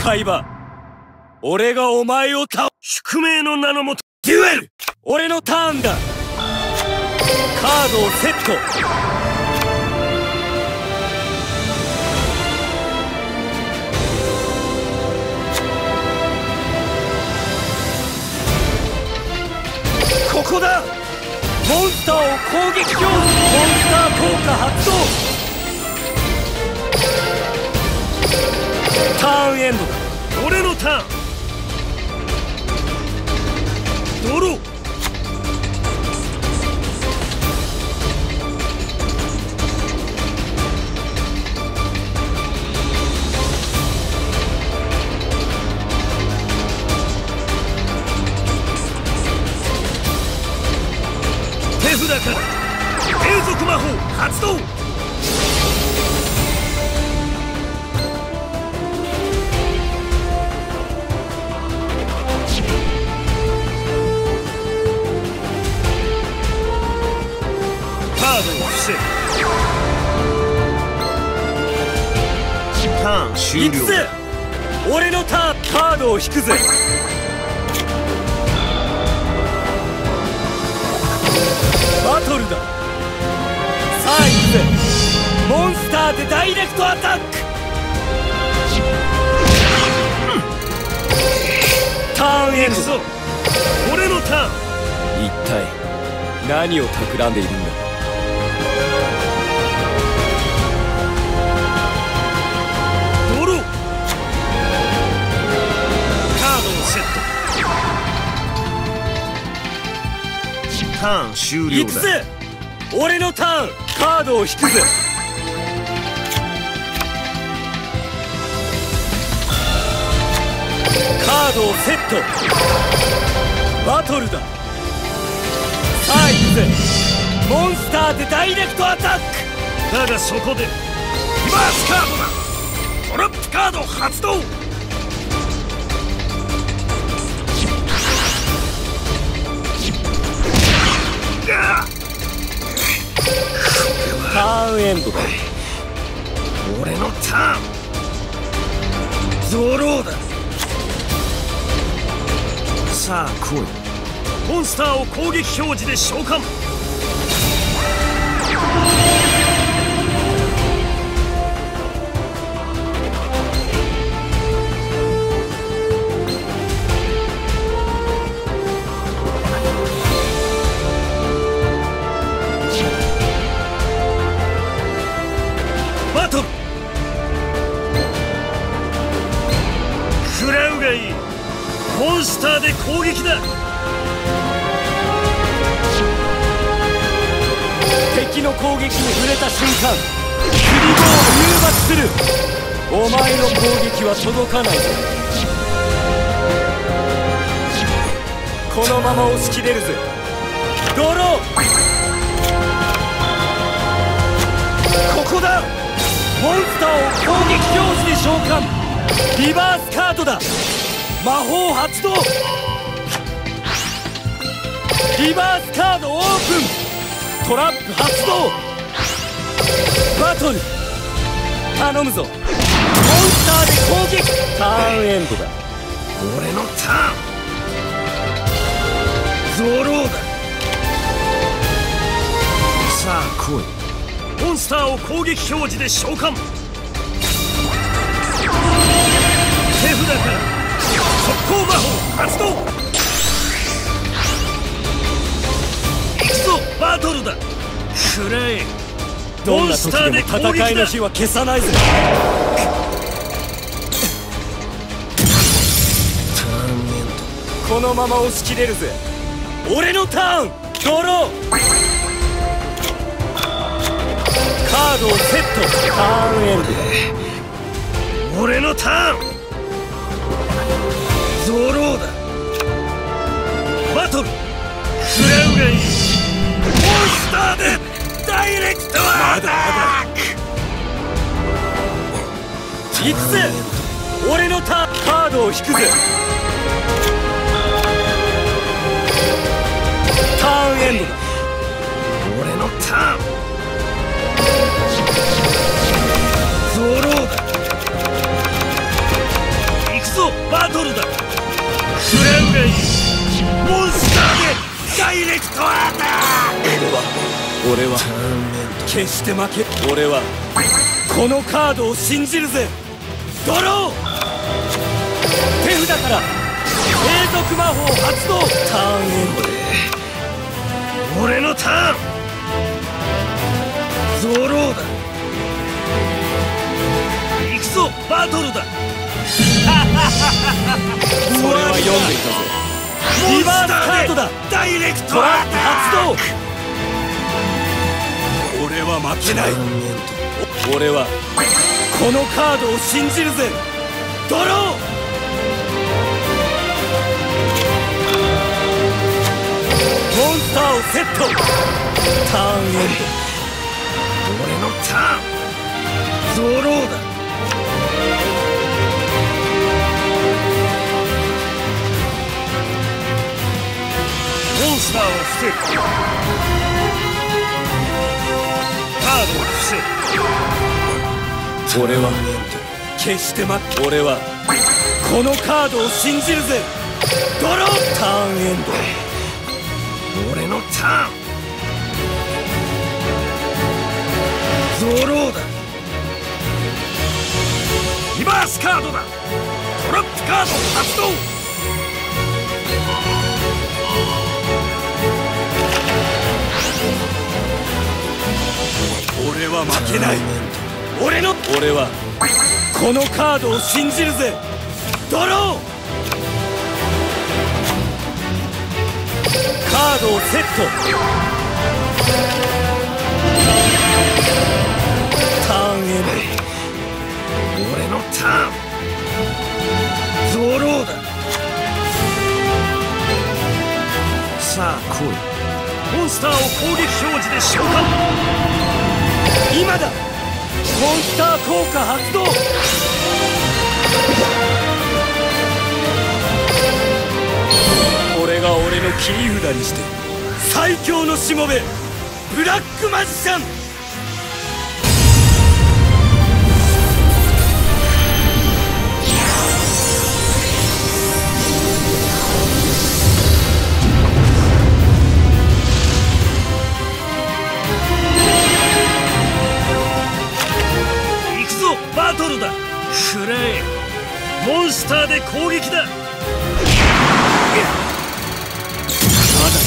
海馬、俺がお前を宿命の名のもとデュエル。俺のターンだ。カードをセット。ここだ。モンスターを攻撃表示。モンスター効果発動。ターンエンドだ。俺のターン。ドロー。手札から永続魔法発動。カードを伏せ。ターン終了。行くぜ。俺のターン。カードを引くぜ。バトルだ。さあ行くぜ。モンスターでダイレクトアタック。ターンエンド。俺のターン。一体何を企んでいるんだ。ドロー。カードをセット。ターン終了だ。行くぜ。俺のターン。カードを引くぜ。カードをセット。バトルだ。さあ行くぜ。モンスターでダイレクトアタック。だがそこでリバースカードだ。トラップカード発動。ターンエンドだ。俺のターン。ゾローだ。さあ来い。モンスターを攻撃表示で召喚。バトル。食らうがいい。モンスターで攻撃だ。敵の攻撃に触れた瞬間、クリボーを誘爆する。お前の攻撃は届かないぞ。このまま押し切れるぜ。ドロー。ここだ。モンスターを攻撃表示で召喚。リバースカードだ。魔法発動。リバースカードオープン。トラップ発動。バトル頼むぞ。モンスターで攻撃。ターンエンドだ。俺のターン。ゾローだ。さあ来い。モンスターを攻撃表示で召喚。手札から速攻魔法発動。行くぞ。バトルだ。食らえ。どんな時でも戦いの火は消さないぜ。ターンエンド。このまま押し切れるぜ。俺のターン。ドロー。カードをセット。ターンエンド。俺のターン。ゾローだ。バトル。食らうがいい。モンスターでダイレクトアタック。行くぜ。俺のターン。カードを引くぜ。ターンエンドだ。俺のターン。ゾローだ。行くバトルだ。食らうがいい。モンスターでダイレクトアタック。俺は決して負け。俺はこのカードを信じるぜ。ドロー。手札から永続魔法発動。ターンエンド。俺のターン。ゾローだ。行くぞバトルだ。それは読んでいたぜ。リバースカードだ。ダイレクトアタック発動。俺は負けない。俺はこのカードを信じるぜ。ドロー。モンスターをセット。ターンエンド。俺のターン。ゾローだ。モンスターを伏せる。カードを伏せる。俺は決して待って。俺はこのカードを信じるぜ。ドロー。ターンエンド。俺のターン。ゾローだ。リバースカードだ。トラップカード発動。俺は負けない。俺はこのカードを信じるぜ。ドロー。カードをセット。ターンエンド。俺のターン。ゾローだ。さあ来い。モンスターを攻撃表示で召喚。今だ。モンスター効果発動。俺が俺の切り札にして最強のしもべブラックマジシャン。バトルだ。食らえ。モンスターで攻撃だ。まだ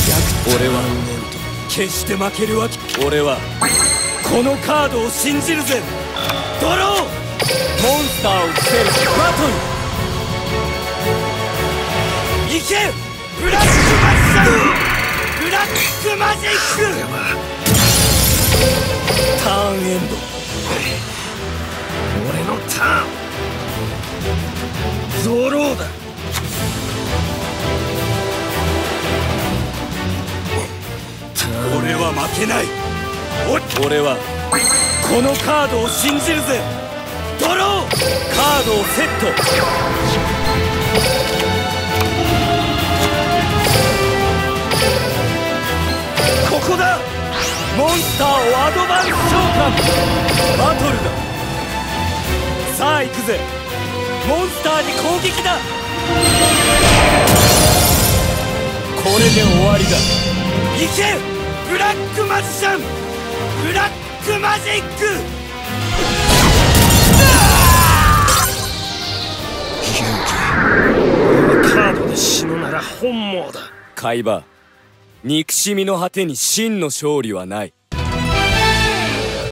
逆。俺は決して負けるわけ。俺はこのカードを信じるぜ。ドロー。モンスターを伏せる。バトル。いけブラックマジシャン。ブラックマジック。ターンエンド。俺のターン。ゾローだ。俺は負けない。俺はこのカードを信じるぜ。ドロー。カードをセット。ここだ。モンスターをアドバンス召喚。バトルだ。さあ行くぜ。モンスターに攻撃だ。これで終わりだ。行けブラックマジシャン。ブラックマジック。勇気。俺がカードで死ぬなら本望だ。海馬、憎しみの果てに真の勝利はない。